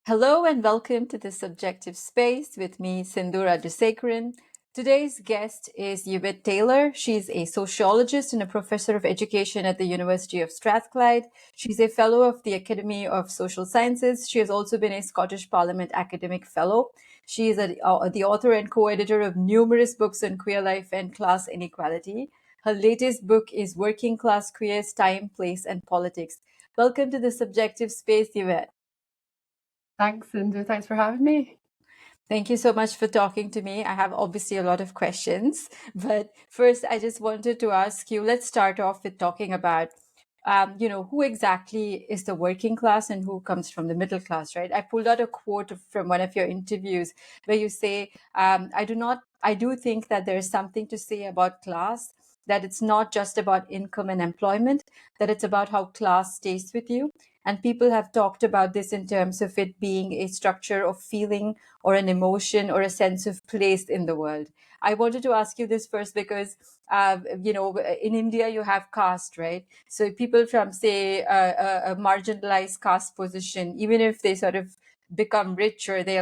Hello and welcome to the Subjective Space with me, Sindhu Rajasekaran. Today's guest is Yvette Taylor. She's a sociologist and a professor of education at the University of Strathclyde. She's a fellow of the Academy of Social Sciences. She has also been a Scottish Parliament academic fellow. She is the author and co-editor of numerous books on queer life and class inequality. Her latest book is Working Class Queers, Time, Place and Politics. Welcome to the Subjective Space, Yvette. Thanks, Sindhu. Thanks for having me. Thank you so much for talking to me. I have obviously a lot of questions, but first I just wanted to ask you, let's start off with talking about, who exactly is the working class and who comes from the middle class, right? I pulled out a quote from one of your interviews where you say, I do think that there is something to say about class, that it's not just about income and employment, that it's about how class stays with you. And people have talked about this in terms of it being a structure of feeling or an emotion or a sense of place in the world. I wanted to ask you this first because, in India you have caste, right? So people from, say, a marginalized caste position, even if they sort of become rich or they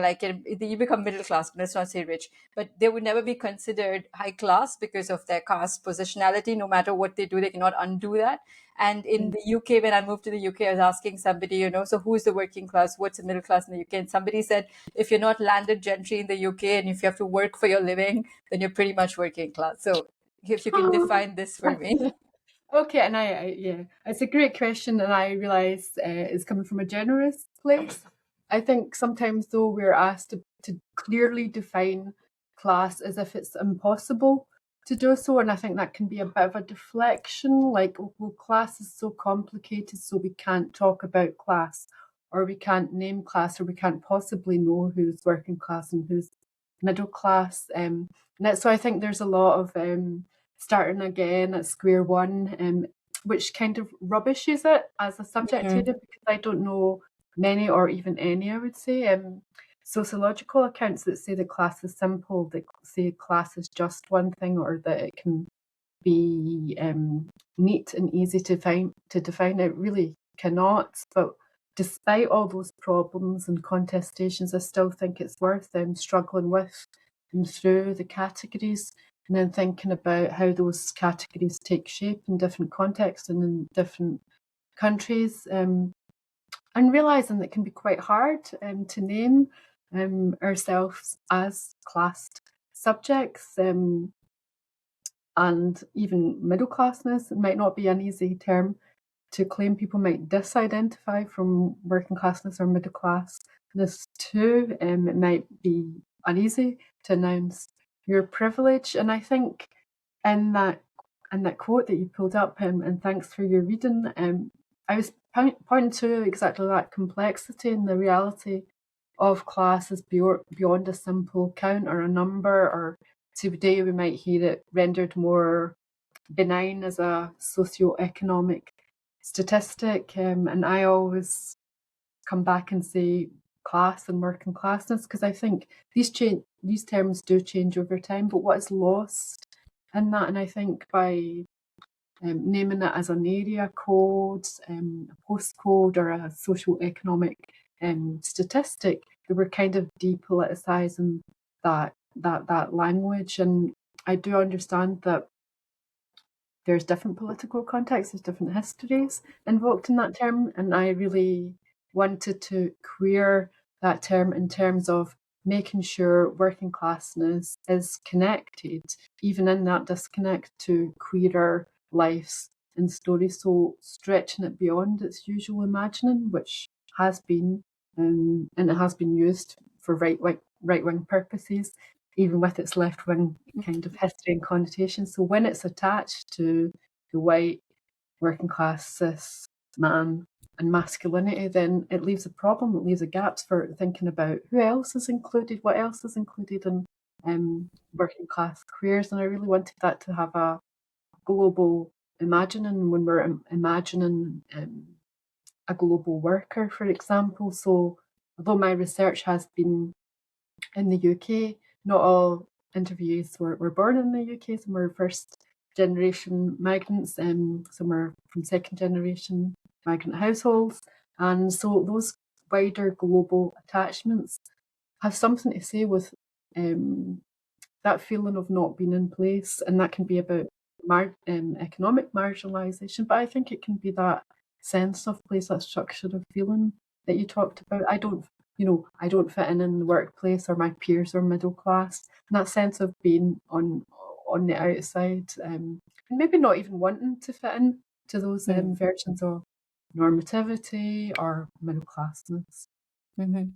you become middle class, let's not say rich, but they would never be considered high class because of their caste positionality. No matter what they do, they cannot undo that. And in the UK, when I moved to the UK, I was asking somebody, so who's the working class? What's the middle class in the UK? And somebody said, if you're not landed gentry in the UK and if you have to work for your living, then you're pretty much working class. So if you can define this for me. Okay, and yeah, it's a great question, and I realise it's coming from a generous place. I think sometimes, though, we're asked to clearly define class as if it's impossible to do so, and I think that can be a bit of a deflection, like, oh, well, class is so complicated, so we can't talk about class, or we can't name class, or we can't possibly know who's working class and who's middle class. So I think there's a lot of starting again at square one, which kind of rubbishes it as a subject area because I don't know many or even any, I would say, sociological accounts that say that class is simple, that say class is just one thing, or that it can be neat and easy to define. It really cannot. But despite all those problems and contestations, I still think it's worth struggling with and through the categories, and then thinking about how those categories take shape in different contexts and in different countries, and realising that it can be quite hard to name ourselves as classed subjects, and even middle classness. It might not be an easy term to claim. People might disidentify from working classness or middle classness too. It might be uneasy to announce your privilege. And I think in that quote that you pulled up, and thanks for your reading, I was pointing to exactly that complexity and the reality of class is beyond a simple count or a number, or today we might hear it rendered more benign as a socio-economic statistic. And I always come back and say class and working classness, because I think these terms do change over time, but what is lost in that, and I think by naming it as an area code, a postcode, or a socio-economic statistic, we were kind of depoliticising that language. And I do understand that there's different political contexts, there's different histories invoked in that term, and I really wanted to queer that term in terms of making sure working classness is connected, even in that disconnect, to queerer lives and stories. So stretching it beyond its usual imagining, which has been, and it has been used for right-wing purposes, even with its left-wing kind of history and connotation. So when it's attached to the white, working class, cis, man and masculinity, then it leaves a problem, it leaves a gaps for thinking about who else is included, what else is included in working class queers. And I really wanted that to have a global imagining when we're imagining a global worker, for example. So although my research has been in the UK, not all interviewees were born in the UK. Some were first generation migrants, some were from second generation migrant households. And so those wider global attachments have something to say with that feeling of not being in place. And that can be about economic marginalisation, but I think it can be that sense of place, that structure of feeling that you talked about. I don't fit in the workplace, or my peers are middle class. And that sense of being on the outside, and maybe not even wanting to fit in to those versions of normativity or middle classness. Mm-hmm.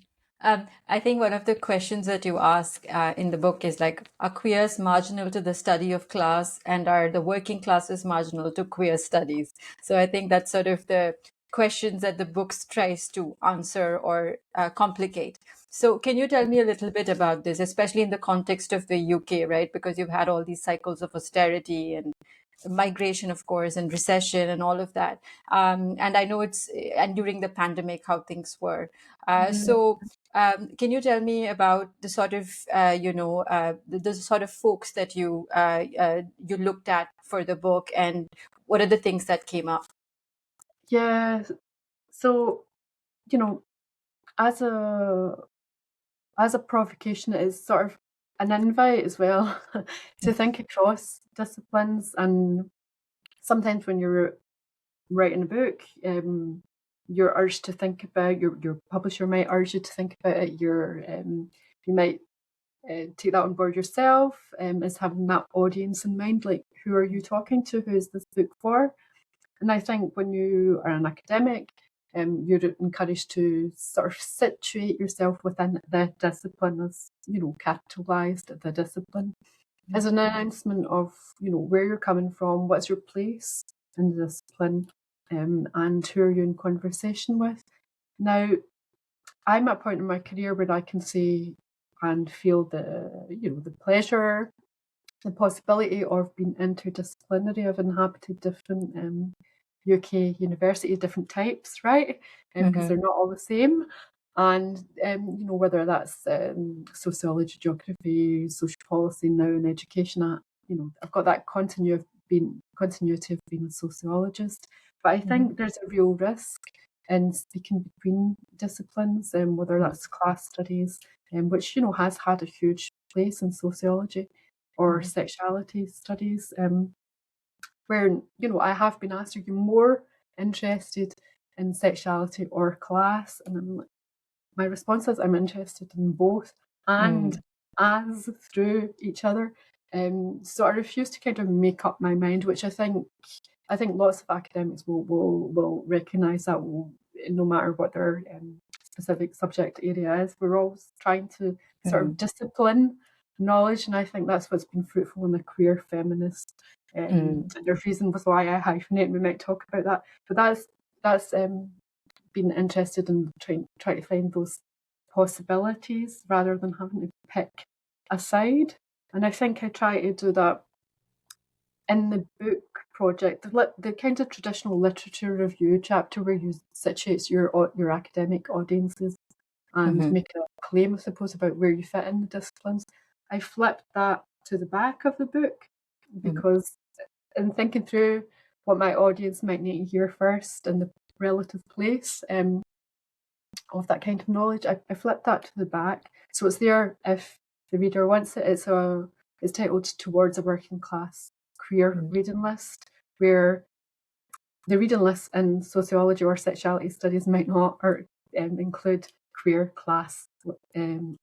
I think one of the questions that you ask in the book is like, are queers marginal to the study of class, and are the working classes marginal to queer studies? So I think that's sort of the questions that the book tries to answer or complicate. So can you tell me a little bit about this, especially in the context of the UK, right? Because you've had all these cycles of austerity and migration, of course, and recession and all of that. And I know and during the pandemic, how things were. Can you tell me about the sort of, the sort of folks that you looked at for the book, and what are the things that came up? Yeah. So, as a provocation, it is sort of an invite as well to think across disciplines. And sometimes when you're writing a book, you're urged to think about, your publisher might urge you to think about it. You might take that on board yourself, as having that audience in mind, like who are you talking to, who is this book for? And I think when you are an academic, you're encouraged to sort of situate yourself within the discipline, as capitalised the discipline, as an announcement of where you're coming from, what's your place in the discipline, and who are you in conversation with. Now, I'm at a point in my career where I can say and feel the pleasure, the possibility of being interdisciplinary. I've inhabited different UK universities, different types, right? Because they're not all the same. And whether that's sociology, geography, social policy, now in education, I've got that continuity of being a sociologist. But I think there's a real risk in speaking between disciplines, whether that's class studies, which has had a huge place in sociology, or sexuality studies, where I have been asked, are you more interested in sexuality or class? And my response is, I'm interested in both, and as through each other. So I refuse to kind of make up my mind, which I think lots of academics will recognise that, no matter what their specific subject area is, we're always trying to sort of discipline knowledge, and I think that's what's been fruitful in the queer feminist. And there's reasons why I hyphenate, and we might talk about that. But that's been interested in trying to find those possibilities rather than having to pick a side. And I think I try to do that in the book project, the kind of traditional literature review chapter where you situate your academic audiences and make a claim, I suppose, about where you fit in the disciplines. I flipped that to the back of the book because in thinking through what my audience might need to hear first and the relative place of that kind of knowledge, I flipped that to the back. So it's there if the reader wants it. It's titled Towards a Working Class Queer Reading List, where the reading list in sociology or sexuality studies might not include queer class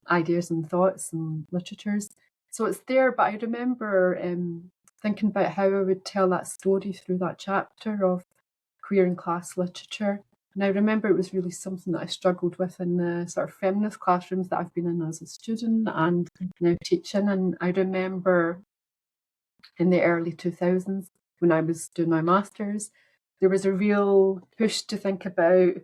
ideas and thoughts and literatures. So it's there, but I remember thinking about how I would tell that story through that chapter of queer and class literature. And I remember it was really something that I struggled with in the sort of feminist classrooms that I've been in as a student and now teaching. And I remember in the early 2000s, when I was doing my master's, there was a real push to think about,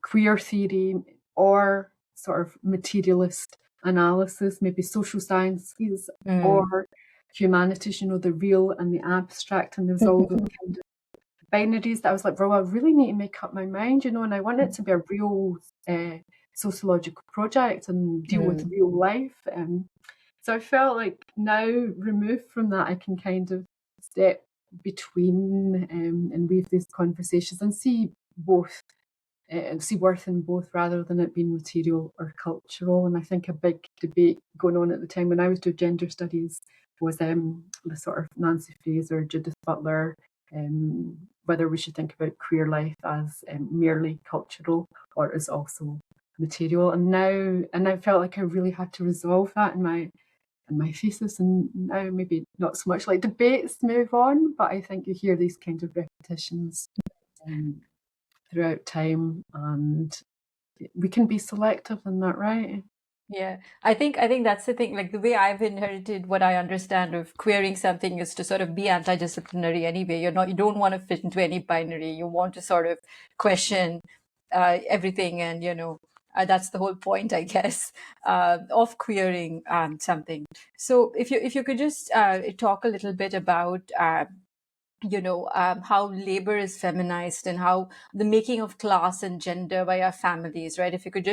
queer theory or sort of materialist analysis, maybe social sciences or humanities, the real and the abstract. And there's all the kind of binaries that I was like, well, I really need to make up my mind, and I want it to be a real sociological project and deal with real life. So I felt like now, removed from that, I can kind of step between and weave these conversations and see both, see worth in both rather than it being material or cultural. And I think a big debate going on at the time when I was doing gender studies was the sort of Nancy Fraser, Judith Butler, whether we should think about queer life as merely cultural or as also material. And I felt like I really had to resolve that in my thesis, and now maybe not so much like debates move on, but I think you hear these kinds of repetitions throughout time, and we can be selective in that, right? Yeah, I think that's the thing. Like the way I've inherited what I understand of querying something is to sort of be anti-disciplinary anyway. You don't want to fit into any binary. You want to sort of question everything, and that's the whole point, I guess, of querying something. So if you could just talk a little bit about how labor is feminized and how the making of class and gender by our families, right? If you could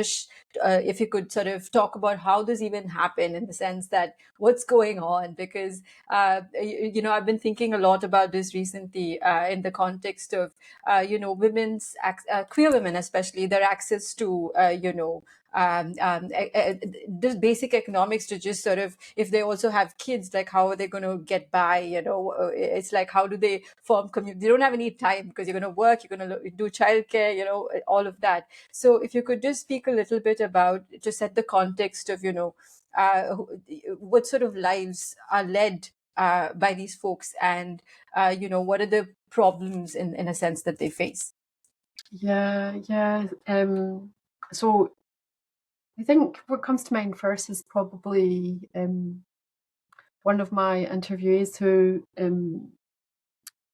sort of talk about how this even happened in the sense that what's going on, because I've been thinking a lot about this recently in the context of queer women, especially their access to this basic economics, to just sort of, if they also have kids, like how are they going to get by? It's like, how do they form community? They don't have any time because you're going to work, you're going to do childcare, all of that. So if you could just speak a little bit about, to set the context of what sort of lives are led by these folks, and what are the problems in a sense that they face. Yeah, yeah. So I think what comes to mind first is probably one of my interviewees who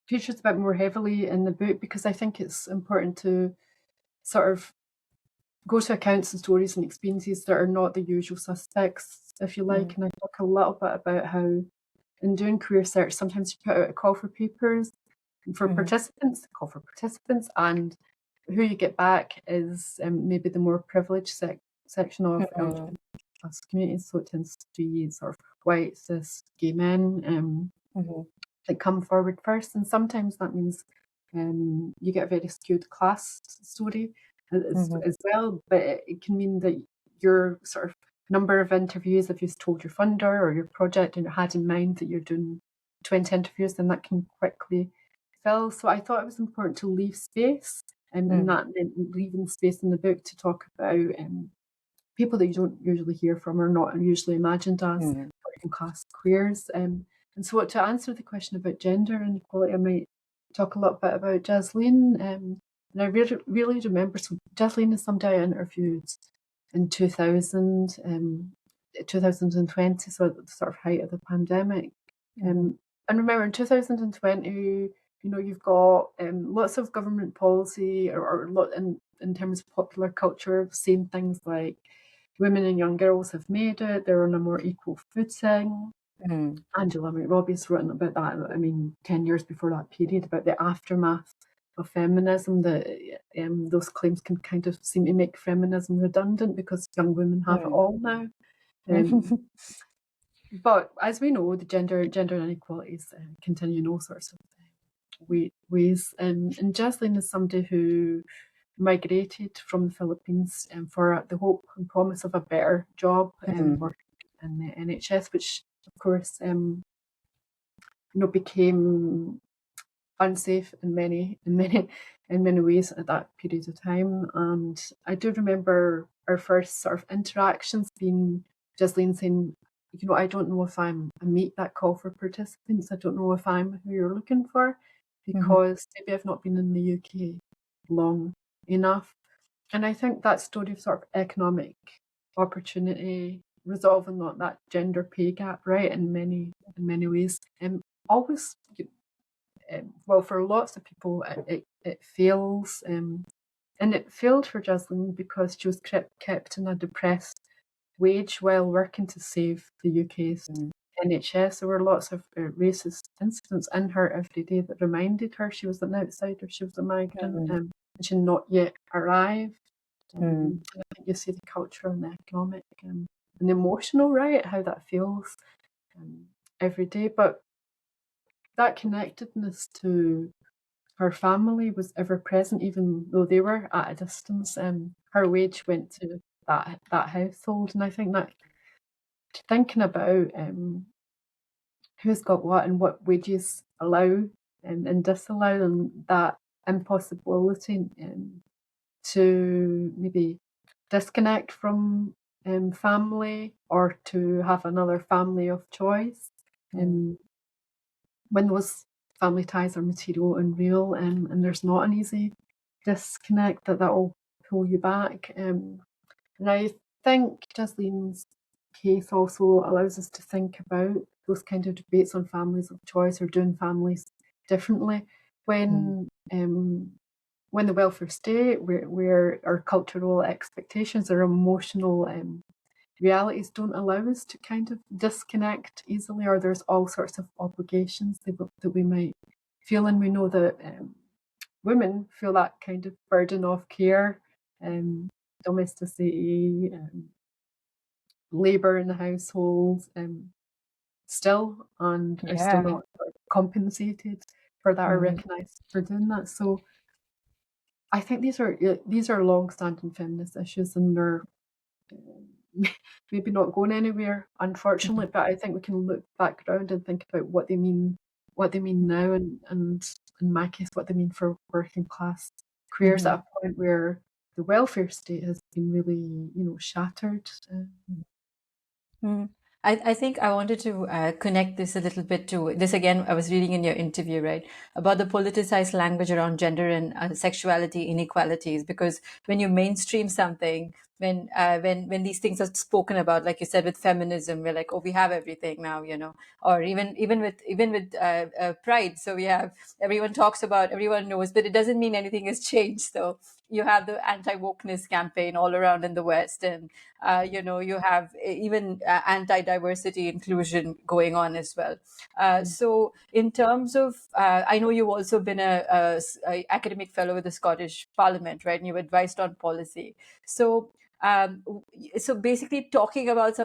features a bit more heavily in the book, because I think it's important to sort of go to accounts and stories and experiences that are not the usual suspects, if you like. And I talk a little bit about how, in doing career search, sometimes you put out a call for papers for participants, and who you get back is maybe the more privileged section of LGBT plus communities. So it tends to be sort of white, cis, gay men that come forward first. And sometimes that means you get a very skewed class story as well, but it can mean that your sort of number of interviews, if you've told your funder or your project and you had in mind that you're doing 20 interviews, then that can quickly fill. So I thought it was important to leave space, and that meant leaving space in the book to talk about people that you don't usually hear from or not usually imagined as working class queers. And so to answer the question about gender inequality, I might talk a little bit about Jasleen. And I really remember, so Jasleen is somebody I interviewed in 2020, so at the sort of height of the pandemic. And remember, in 2020, you've got lots of government policy or lot in terms of popular culture saying things like women and young girls have made it, they're on a more equal footing. Angela McRobbie's written about that, 10 years before that period, about the aftermath of feminism, that those claims can kind of seem to make feminism redundant because young women have it all now. But as we know, the gender inequalities continue in all sorts of ways. And Jaslyn is somebody who migrated from the Philippines for the hope and promise of a better job working in the NHS, which of course became unsafe in many ways at that period of time. And I do remember our first sort of interactions being Jasleen saying, I don't know if I meet that call for participants. I don't know if I'm who you're looking for, because maybe I've not been in the UK long enough. And I think that story of sort of economic opportunity, resolving that gender pay gap, right, in many ways, always, well, for lots of people, it fails. And it failed for Jasleen because she was kept in a depressed wage while working to save the UK's NHS. There were lots of racist incidents in her every day that reminded her she was an outsider, she was a migrant, and she had not yet arrived. And I think you see the cultural and the economic and the emotional, right? How that feels every day. But that connectedness to her family was ever present, even though they were at a distance. Her wage went to that household, and I think that thinking about who's got what and what wages allow and disallow, and that impossibility to maybe disconnect from family or to have another family of choice. When those family ties are material and real, and there's not an easy disconnect, that will pull you back. And I think Jaslene's case also allows us to think about those kind of debates on families of choice or doing families differently. When the welfare state, where our cultural expectations, our emotional realities don't allow us to kind of disconnect easily, or there's all sorts of obligations that we might feel, and we know that women feel that kind of burden of care, domesticity, labour in the household, still, and are still not compensated for that or recognised for doing that. So I think these are long-standing feminist issues, and they're maybe not going anywhere, unfortunately. But I think we can look back around and think about what they mean now, and in my case, what they mean for working class careers at a point where the welfare state has been really, shattered. I think I wanted to connect this a little bit to this again. I was reading in your interview, right, about the politicized language around gender and sexuality inequalities. Because when you mainstream something, when these things are spoken about, like you said with feminism, we're like, oh, we have everything now, or even with pride. So we have, everyone talks about, everyone knows, but it doesn't mean anything has changed. So you have the anti-wokeness campaign all around in the West, and you have even anti-diversity inclusion going on as well. So in terms of, I know you've also been a academic fellow with the Scottish Parliament, right? And you've advised on policy. So so basically talking about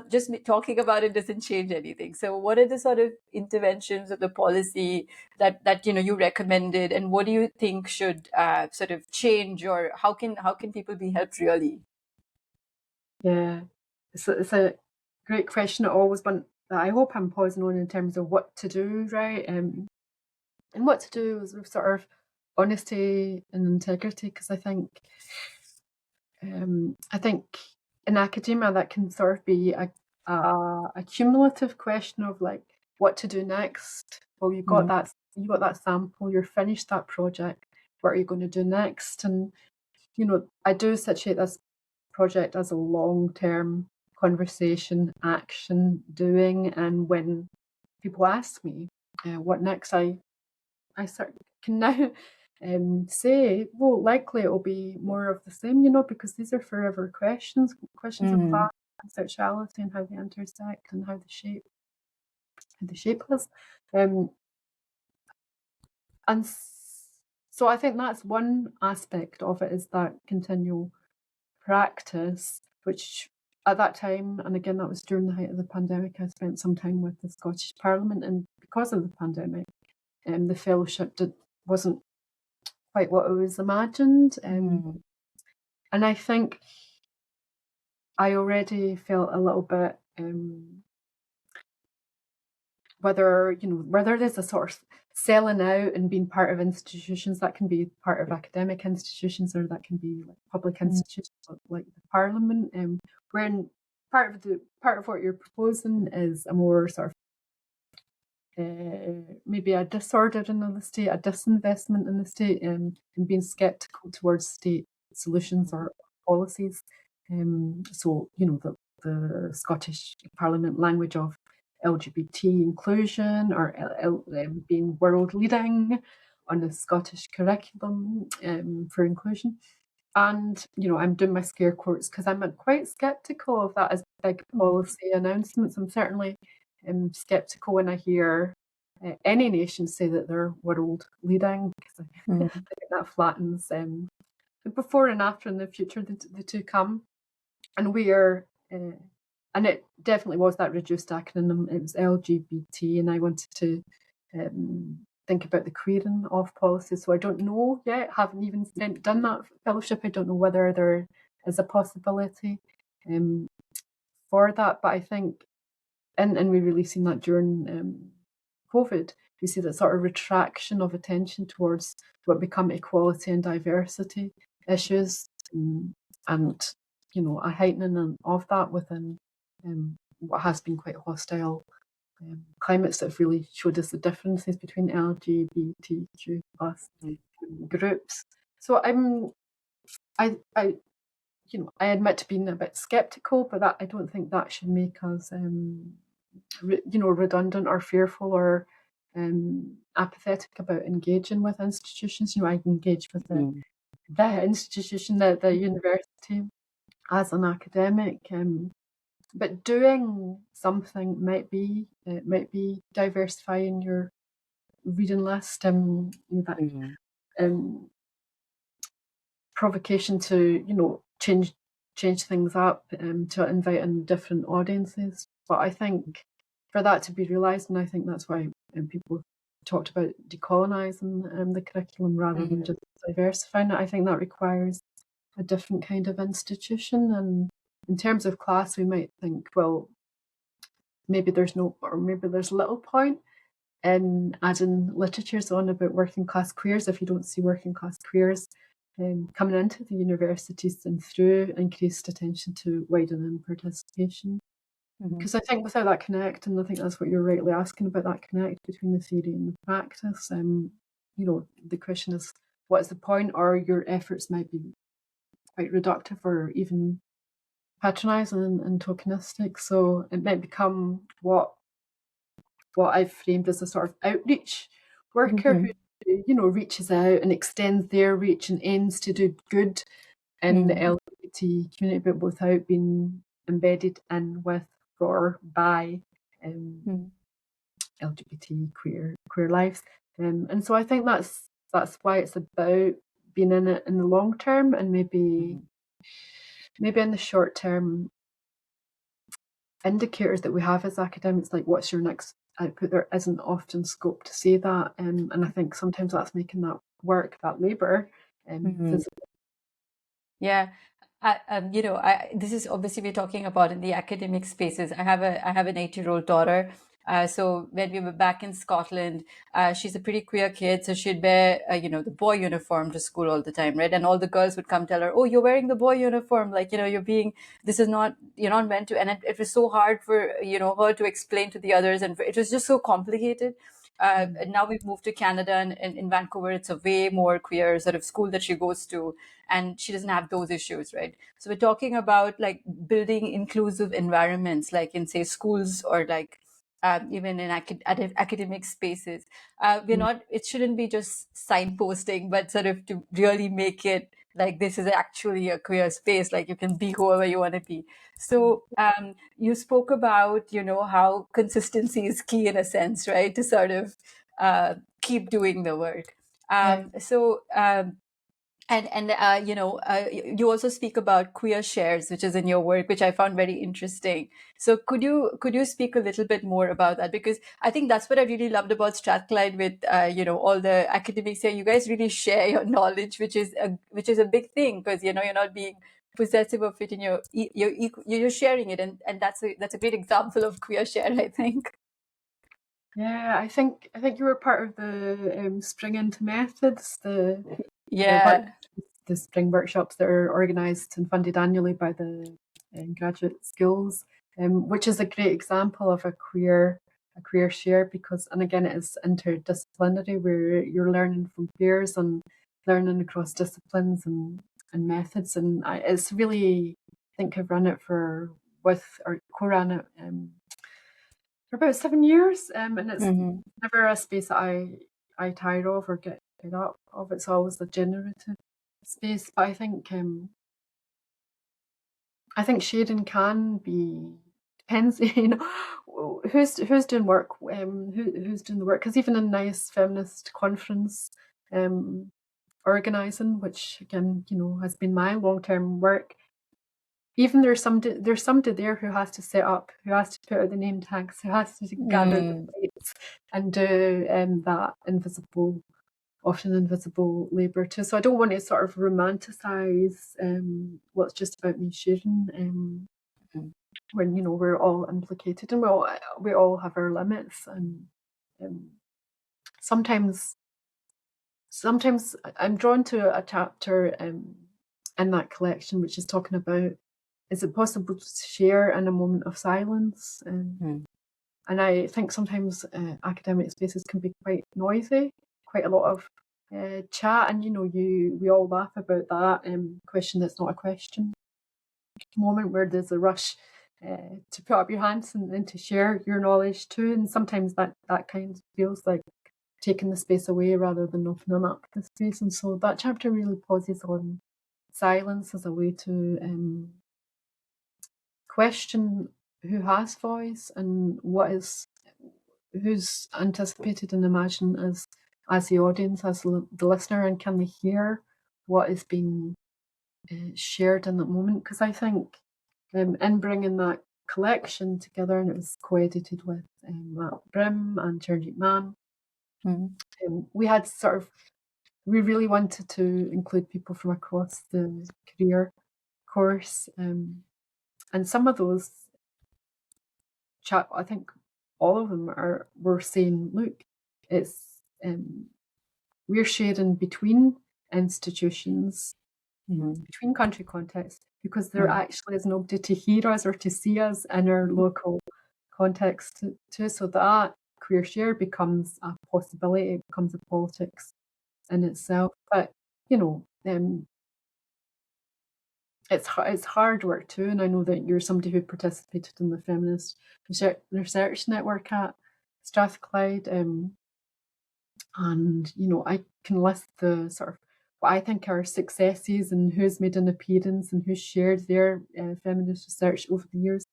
talking about it doesn't change anything. So what are the sort of interventions of the policy that you recommended, and what do you think should sort of change, or how can people be helped really? Yeah, it's a great question. It always been. I hope I'm pausing on in terms of what to do, right? And what to do is sort of honesty and integrity, because I think in academia that can sort of be a cumulative question of like what to do next. Well, you got that sample, you're finished that project. What are you going to do next? And I do situate this project as a long-term conversation, action, doing. And when people ask me what next, I sort of can now say, well, likely it will be more of the same, because these are forever questions of class and sexuality and how they intersect and how they shape us. And so I think that's one aspect of it, is that continual practice, which at that time, and again, that was during the height of the pandemic, I spent some time with the Scottish Parliament, and because of the pandemic, the fellowship wasn't quite what it was imagined. And I think I already felt a little bit whether there's a sort of selling out and being part of institutions, that can be part of academic institutions, or that can be like public institutions like the Parliament, when part of what you're proposing is a more sort of maybe a disorder in the state, a disinvestment in the state, and being sceptical towards state solutions or policies. So the Scottish Parliament language of LGBT inclusion, or being world leading on the Scottish curriculum for inclusion. And I'm doing my scare quotes because I'm quite sceptical of that as big policy announcements. I'm certainly sceptical when I hear any nation say that they're world leading, because I think that flattens the before and after in the future, the two come. And we are, and it definitely was that reduced acronym. It was LGBT, and I wanted to think about the queering of policy. So I don't know yet, haven't even done that fellowship. I don't know whether there is a possibility for that, but I think, and we really seen that during COVID, we see that sort of retraction of attention towards what become equality and diversity issues, and a heightening of that within what has been quite hostile climates that have really showed us the differences between LGBTQ plus groups. So I admit to being a bit skeptical, but that I don't think that should make us redundant or fearful or apathetic about engaging with institutions. I engage with the institution, the university, as an academic, but doing something might be diversifying your reading list, that provocation to change things up, to invite in different audiences. But I think for that to be realised, and I think that's why people talked about decolonising the curriculum rather than just diversifying it, I think that requires a different kind of institution. And in terms of class, we might think, well, maybe there's little point in adding literatures on about working class queers if you don't see working class queers coming into the universities and through increased attention to widening participation. Because I think without that connect, and I think that's what you're rightly asking about, that connect between the theory and the practice, the question is, what is the point? Or your efforts might be quite reductive or even patronising and tokenistic. So it might become what I've framed as a sort of outreach worker who reaches out and extends their reach and aims to do good in the LGBT community, but without being embedded in, with, or by LGBT queer lives. And so I think that's why it's about being in it in the long term, and maybe in the short term, indicators that we have as academics, like what's your next output, there isn't often scope to say that, and I think sometimes that's making that work, that labour, visible. Yeah. This is obviously we're talking about in the academic spaces. I have an 8-year-old daughter. So when we were back in Scotland, she's a pretty queer kid. So she'd wear, the boy uniform to school all the time, right? And all the girls would come tell her, "Oh, you're wearing the boy uniform. Like, you're not meant to." And it was so hard for, her to explain to the others. And it was just so complicated. And now we've moved to Canada, and in Vancouver, it's a way more queer sort of school that she goes to, and she doesn't have those issues, right? So we're talking about like building inclusive environments, like in, say, schools, or like even in academic spaces. It shouldn't be just signposting, but sort of to really make it like this is actually a queer space, like you can be whoever you want to be. So you spoke about, how consistency is key in a sense, right? To sort of keep doing the work. Yeah. You also speak about queer shares, which is in your work, which I found very interesting. So could you speak a little bit more about that? Because I think that's what I really loved about Strathclyde with all the academics here. You guys really share your knowledge, which is a big thing, because you're not being possessive of it, and you're sharing it, and that's a great example of queer share, I think. Yeah, I think you were part of the Spring into Methods, Yeah. the spring workshops that are organised and funded annually by the graduate schools, which is a great example of a queer share, because, and again, it is interdisciplinary, where you're learning from peers and learning across disciplines and methods. And it's really, I think I've run it or co-ran it for about 7 years, and it's never a space that I tire of or get up of. It's always a generative space. But I think sharing can be, depends, who's doing work, who's doing the work. Because even in nice feminist conference organising, which again, has been my long-term work, even there's somebody there who has to set up, who has to put out the name tags, who has to gather the plates and do that often invisible labour too. So I don't want to sort of romanticise what's just about me sharing. When we're all implicated and we all have our limits, and sometimes I'm drawn to a chapter in that collection which is talking about, is it possible to share in a moment of silence? And I think sometimes academic spaces can be quite noisy, quite a lot of chat, and we all laugh about that question that's not a question moment, where there's a rush to put up your hands and to share your knowledge too. And sometimes that kind of feels like taking the space away rather than opening up the space. And so that chapter really pauses on silence as a way to question who has voice and who's anticipated and imagined as the audience, as the listener, and can they hear what is being shared in that moment. Because I think in bringing that collection together, and it was co-edited with Matt Brim and Charlie Mann, we really wanted to include people from across the career course, and some of those I think all of them were saying, look, it's we're sharing between institutions, between country contexts, because there actually is nobody to hear us or to see us in our local context too. So that queer share becomes a possibility, it becomes a politics in itself. But it's hard work too, and I know that you're somebody who participated in the feminist research network at Strathclyde, and I can list the sort of what I think are successes and who's made an appearance and who's shared their feminist research over the years.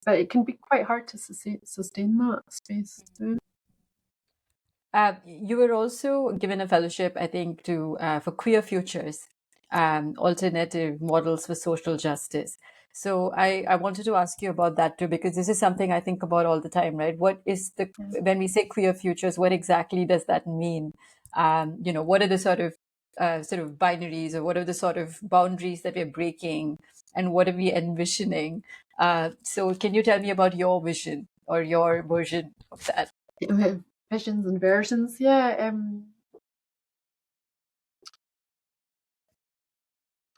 But it can be quite hard to sustain that space too. You were also given a fellowship, I think, for Queer Futures, alternative models for social justice. So I wanted to ask you about that too, because this is something I think about all the time, right? When we say queer futures, what exactly does that mean? What are the sort of binaries, or what are the sort of boundaries that we're breaking, and what are we envisioning? So can you tell me about your vision or your version of that? Visions and versions, yeah.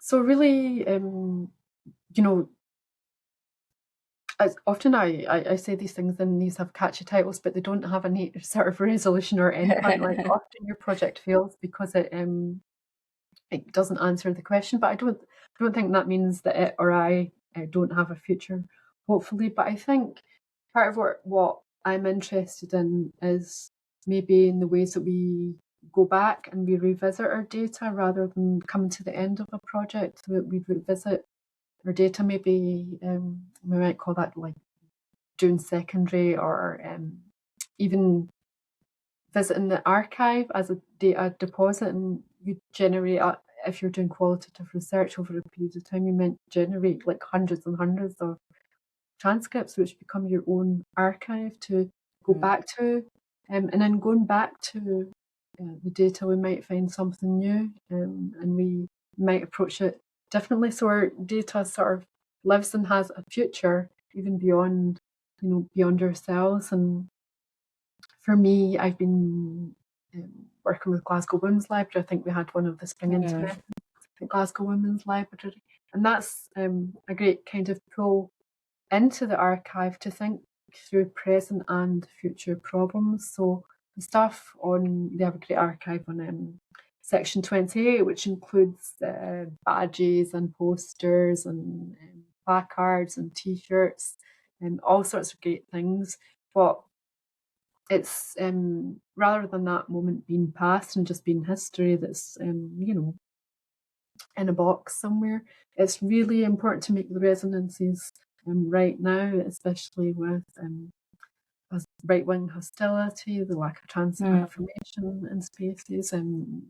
So really, as often I say these things and these have catchy titles, but they don't have any sort of resolution or endpoint. Like often your project fails because it doesn't answer the question. But I don't think that means that it or I don't have a future, hopefully. But I think part of what I'm interested in is maybe in the ways that we go back and we revisit our data rather than coming to the end of a project. So we revisit our data, maybe we might call that like doing secondary, or even visiting the archive as a data deposit, and you generate, if you're doing qualitative research over a period of time, you might generate like hundreds and hundreds of transcripts which become your own archive to go back to, and then going back to the data, we might find something new, and we might approach it differently. So our data sort of lives and has a future even beyond ourselves. And for me, I've been working with Glasgow Women's Library. I think we had one of the spring interventions at Glasgow Women's Library, and that's a great kind of pull into the archive to think through present and future problems. So the stuff they have a great archive on section 28, which includes badges and posters and placards and t-shirts and all sorts of great things. But it's rather than that moment being past and just being history that's in a box somewhere, it's really important to make the resonances right now, especially with right-wing hostility, the lack of Mm. transformation in spaces, and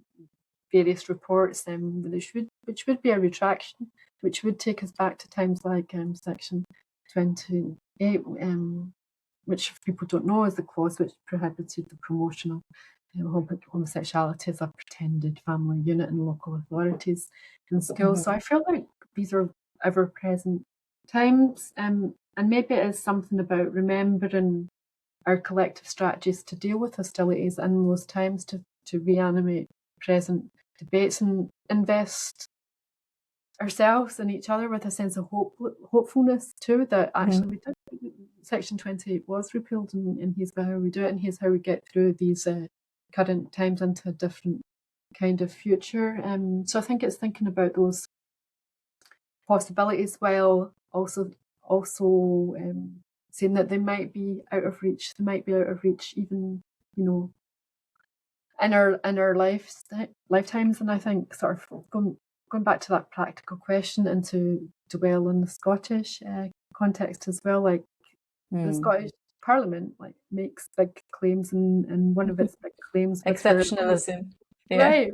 various reports, which would be a retraction, which would take us back to times like Section 28, which if people don't know is the clause which prohibited the promotion of homosexuality as a pretended family unit in local authorities and schools. So I feel like these are ever-present times, and maybe it is something about remembering our collective strategies to deal with hostilities in those times, to reanimate present debates and invest ourselves and each other with a sense of hopefulness too, that actually we did. Section 28 was repealed, and here's how we do it, and here's how we get through these current times into a different kind of future. So I think it's thinking about those possibilities while also saying that they might be out of reach. They might be out of reach even, in our lifetimes. And I think sort of going back to that practical question and to dwell on the Scottish context as well, like the Scottish Parliament makes big claims, and one of its big claims with her Exceptionalism. Yeah. right,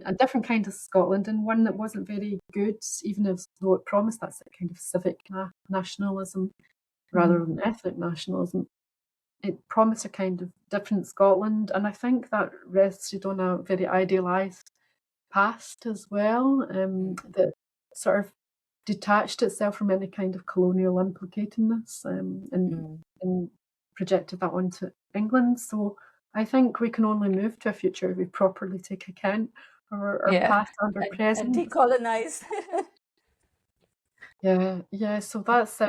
a different kind of Scotland, and one that wasn't very good, even though it promised that kind of civic nationalism rather than ethnic nationalism. It promised a kind of different Scotland, and I think that rested on a very idealised past as well, that sort of detached itself from any kind of colonial implicatedness, and projected that onto England. So I think we can only move to a future if we properly take account of our past and our And present. decolonize. Yeah. So that's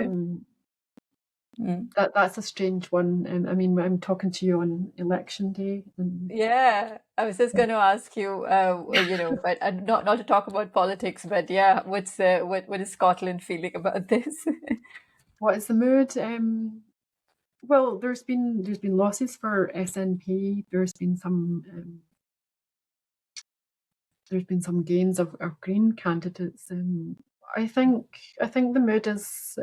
that's a strange one. I mean, I'm talking to you on election day, and Yeah, I was just going to ask you, but not to talk about politics, but yeah, what is Scotland feeling about this? what is the mood? Well, there's been losses for SNP. There's been some gains of Green candidates. I think the mood is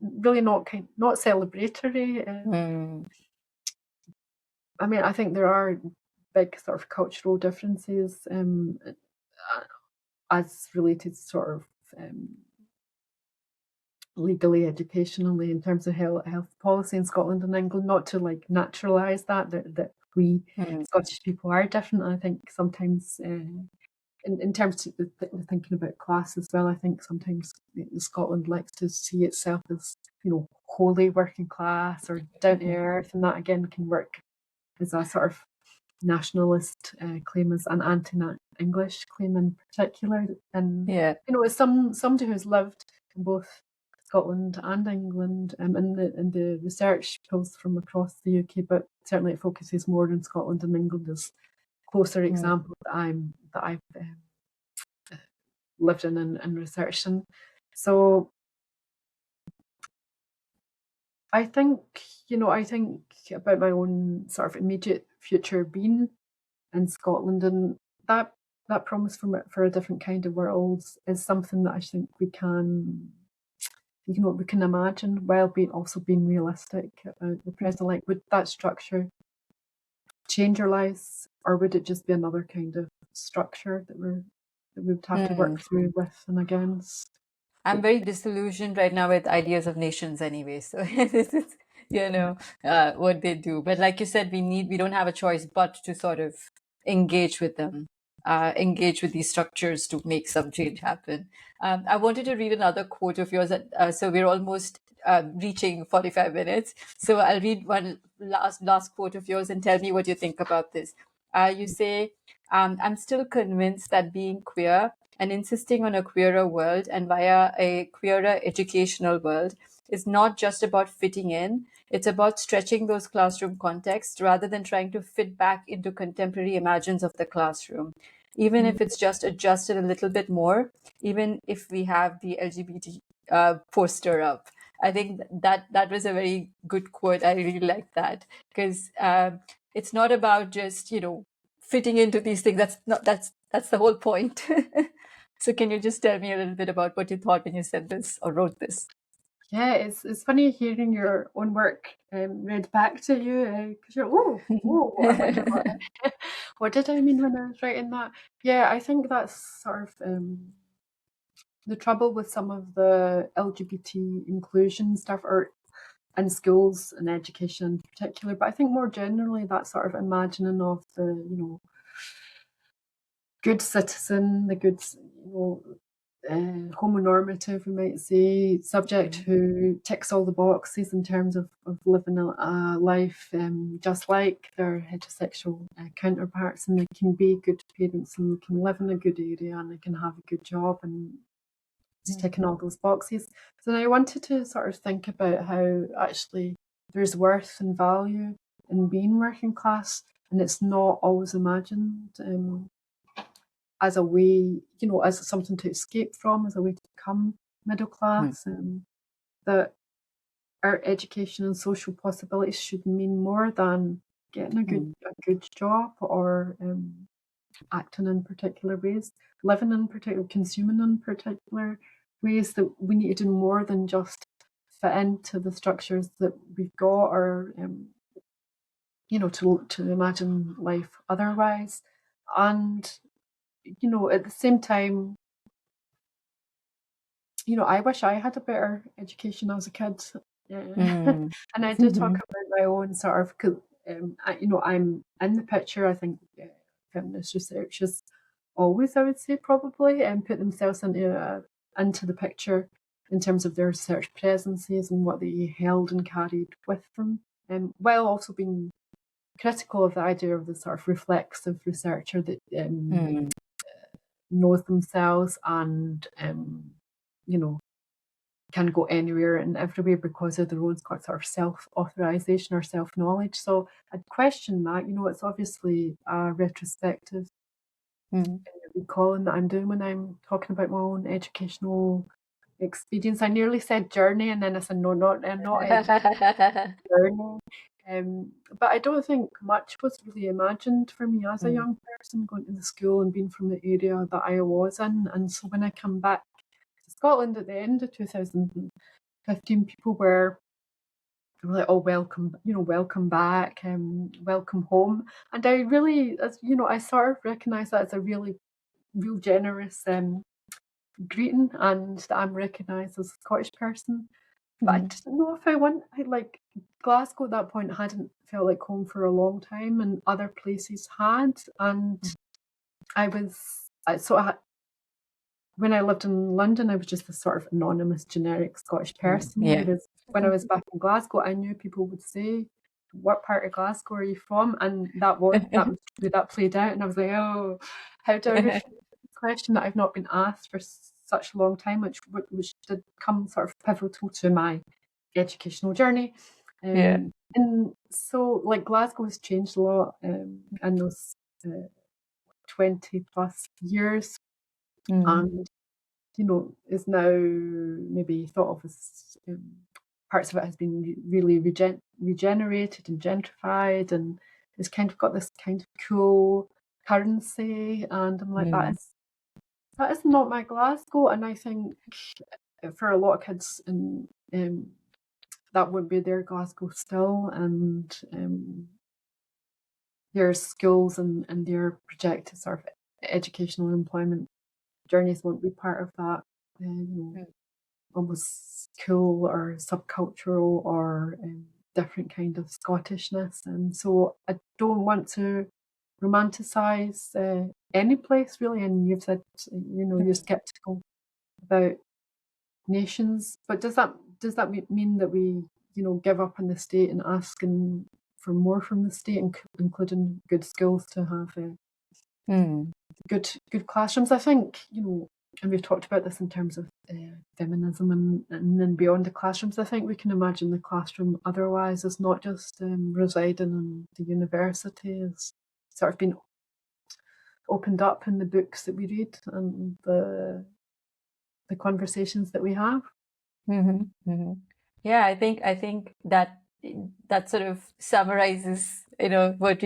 really not celebratory. I mean, I think there are big sort of cultural differences as related sort of legally, educationally, in terms of health policy in Scotland and England. Not to naturalise that we Scottish people are different. I think sometimes in terms of thinking about class as well, I think sometimes Scotland likes to see itself as wholly working class or down to earth, and that again can work as a sort of nationalist claim, as an anti-English claim in particular. And as somebody who's lived in both Scotland and England, and the research pulls from across the UK, but certainly it focuses more on Scotland and England as closer examples that I've lived in and researched in. So I think about my own sort of immediate future being in Scotland, and that promise for a different kind of world is something that I think we can imagine, while being realistic about the present. Like, would that structure change our lives, or would it just be another kind of structure that we would have to work through with and against? I'm very disillusioned right now with ideas of nations anyway. So this is, what they do. But like you said, we don't have a choice but to sort of engage with them, engage with these structures to make some change happen. I wanted to read another quote of yours. So we're almost reaching 45 minutes. So I'll read one last quote of yours and tell me what you think about this. You say, I'm still convinced that being queer and insisting on a queerer world and via a queerer educational world is not just about fitting in, it's about stretching those classroom contexts rather than trying to fit back into contemporary imagines of the classroom. Even if it's just adjusted a little bit more, even if we have the LGBT poster up. I think that was a very good quote. I really like that, because it's not about just fitting into these things. That's the whole point. So can you just tell me a little bit about what you thought when you said this or wrote this? Yeah, it's funny hearing your own work read back to you because you're I wonder what did I mean when I was writing that? Yeah, I think that's sort of the trouble with some of the LGBT inclusion stuff, or in schools and education in particular. But I think more generally, that sort of imagining of the good citizen, the good homonormative, we might say, subject who ticks all the boxes in terms of living a life just like their heterosexual counterparts, and they can be good parents and they can live in a good area and they can have a good job and it's ticking all those boxes. So I wanted to sort of think about how actually there's worth and value in being working class, and it's not always imagined as a way, as something to escape from, as a way to become middle class, that our education and social possibilities should mean more than getting a good job or acting in particular ways, living in particular, consuming in particular ways, that we need to do more than just fit into the structures that we've got, or to imagine life otherwise. And at the same time, I wish I had a better education as a kid. And I do talk about my own sort of, I'm in the picture. I think feminist researchers always, I would say, probably, and put themselves into the picture in terms of their research presences and what they held and carried with them, while also being critical of the idea of the sort of reflexive researcher that knows themselves and can go anywhere and everywhere because of their own sort of self-authorization or self-knowledge. So I'd question that. It's obviously a retrospective recalling that I'm doing when I'm talking about my own educational experience. I nearly said journey, and then I said no, not journey. But I don't think much was really imagined for me as a young person going to the school and being from the area that I was in. And so when I come back to Scotland at the end of 2015, people were like, "Oh, welcome, welcome back, welcome home." And I really, I sort of recognise that as a really, real generous greeting, and that I'm recognised as a Scottish person. But I didn't know if like Glasgow at that point hadn't felt like home for a long time, and other places had. And when I lived in London, I was just a sort of anonymous, generic Scottish person. Whereas when I was back in Glasgow, I knew people would say, "What part of Glasgow are you from?" And that was true. That played out, and I was like, "Oh, how do I reframe this question that I've not been asked for such a long time," which did come sort of pivotal to my educational journey. And so, like, Glasgow has changed a lot in those 20 plus years, and is now maybe thought of as parts of it has been really regenerated and gentrified, and it's kind of got this kind of cool currency. And I'm like, that is not my Glasgow. And I think for a lot of kids, and that would be their Glasgow still, and their schools and their projected sort of educational and employment journeys won't be part of that, almost cool or subcultural or different kind of Scottishness. And so I don't want to romanticize any place really. And you've said, you're skeptical about nations, but does that mean that we, give up on the state and asking for more from the state, including good schools to have good classrooms? I think, and we've talked about this in terms of feminism and then beyond the classrooms. I think we can imagine the classroom otherwise as not just residing in the university, as sort of been opened up in the books that we read and the conversations that we have. Yeah, I think that sort of summarizes, what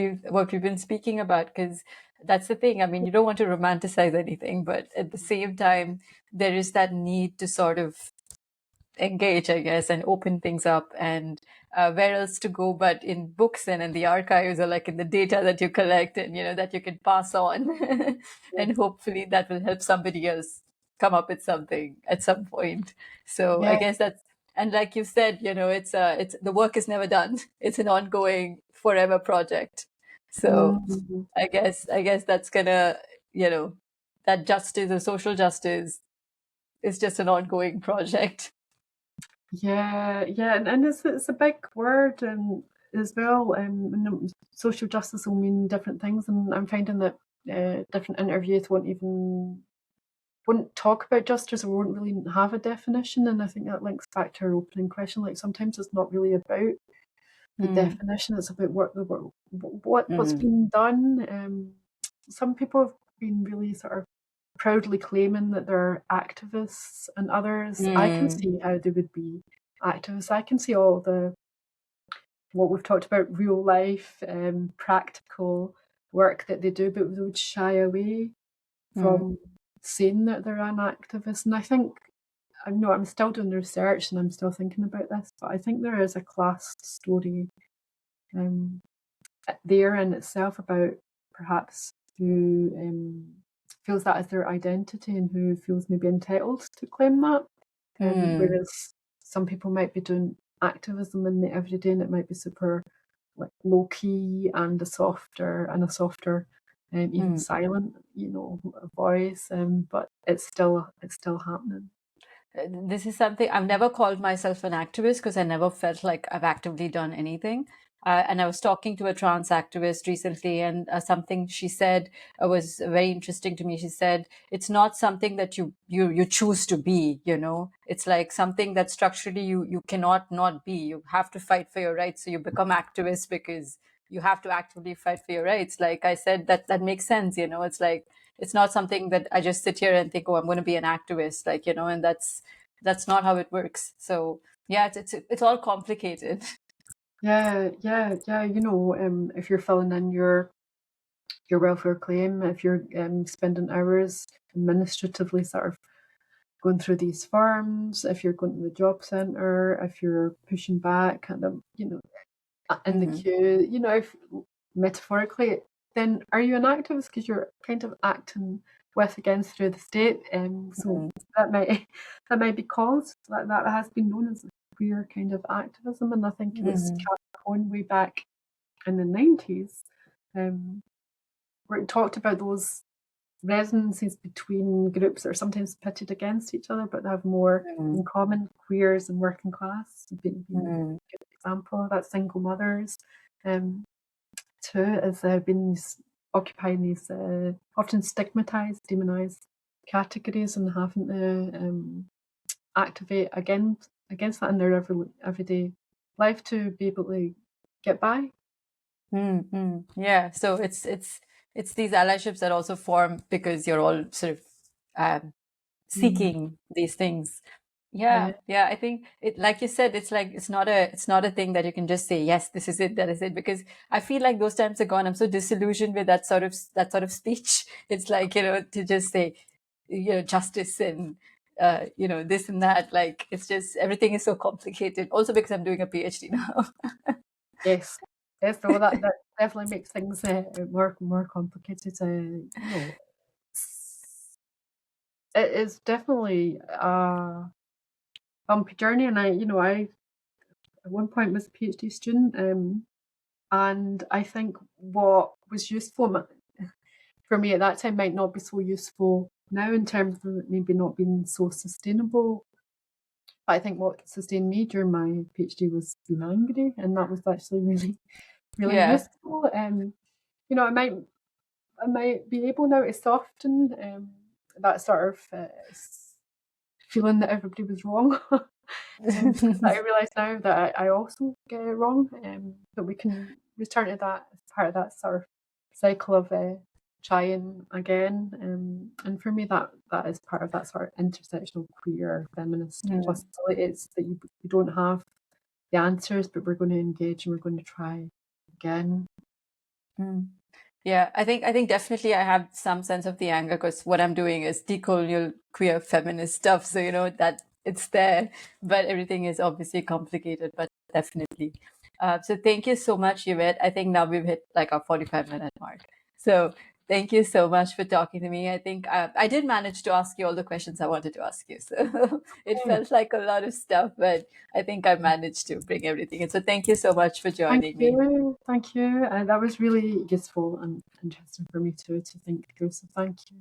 we've been speaking about, because that's the thing. I mean, you don't want to romanticize anything, but at the same time, there is that need to sort of engage, I guess, and open things up. And where else to go but in books and in the archives, or like in the data that you collect and that you can pass on, Yeah. and hopefully that will help somebody else come up with something at some point. So I Yeah. guess that's, and like you said, it's the work is never done. It's an ongoing, forever project. So Mhm. I guess that's gonna, you know, that justice or social justice is just an ongoing project. Yeah, yeah, and it's a big word as well. Social justice will mean different things, and I'm finding that different interviews won't talk about justice or won't really have a definition. And I think that links back to our opening question. Like sometimes it's not really about the Mm, definition; it's about what's mm, been done. Some people have been really sort of proudly claiming that they're activists, and others I can mm, see how they would be activists. I can see all the what we've talked about, real life, practical work that they do, but they would shy away mm, from saying that they're an activist. And I think I know I'm still doing the research and I'm still thinking about this, but I think there is a class story um, there in itself about perhaps who feels that as their identity and who feels maybe entitled to claim that. mm, Whereas some people might be doing activism in the everyday and it might be super like low key and a softer, even mm. silent, voice. But it's still happening. This is something I've never called myself an activist because I never felt like I've actively done anything. And I was talking to a trans activist recently, and something she said was very interesting to me. She said it's not something that you choose to be. It's like something that structurally you cannot not be. You have to fight for your rights, so you become activist because you have to actively fight for your rights. Like I said, that makes sense. It's like it's not something that I just sit here and think, oh, I'm going to be an activist, like and that's not how it works. So yeah, it's all complicated. Yeah, yeah, yeah. If you're filling in your welfare claim, if you're spending hours administratively sort of going through these forms, if you're going to the job centre, if you're pushing back at in the Hmm. queue, if metaphorically, then are you an activist because you're kind of acting with against through the state? So Hmm. that might that might be called that has been known as queer kind of activism, and I think it was Hmm. Capone way back in the 90s, um, where it talked about those resonances between groups that are sometimes pitted against each other, but they have more in Hmm. common. Queers and working class have been Hmm. a good example of that. Single mothers, um, too, as been occupying these often stigmatized, demonized categories and having to activate against that in their everyday life to be able to get by. Hmm. Hmm. Yeah. So it's these allyships that also form because you're all sort of um, Mm, seeking these things. yeah. Yeah, I think it, like you said, it's like it's not a thing that you can just say, yes, this is it, that is it, because I feel like those times are gone. I'm so disillusioned with that sort of speech. It's like, to just say, justice and this and that. Like it's just everything is so complicated. Also because I'm doing a PhD now. Yes. Yes. So that definitely makes things more complicated. It's, it is definitely a bumpy journey, and I at one point was a PhD student, and I think what was useful for me at that time might not be so useful now in terms of it maybe not being so sustainable. But I think what sustained me during my PhD was being angry, and that was actually really, really Yeah. useful. I might be able now to soften that sort of feeling that everybody was wrong. Because I realise now that I also get it wrong, but we can return to that as part of that sort of cycle of trying again. And for me, that is part of that sort of intersectional queer feminist Mm, possibility. It's that you don't have the answers, but we're going to engage and we're going to try again. mm. Yeah, I think definitely I have some sense of the anger because what I'm doing is decolonial queer feminist stuff. So that it's there, but everything is obviously complicated, but definitely. So thank you so much, Yvette. I think now we've hit like our 45-minute mark. So thank you so much for talking to me. I think I did manage to ask you all the questions I wanted to ask you. So it felt like a lot of stuff, but I think I managed to bring everything in. So thank you so much for Thank joining me. you. Thank you. That was really useful and interesting for me too to think through. So thank you.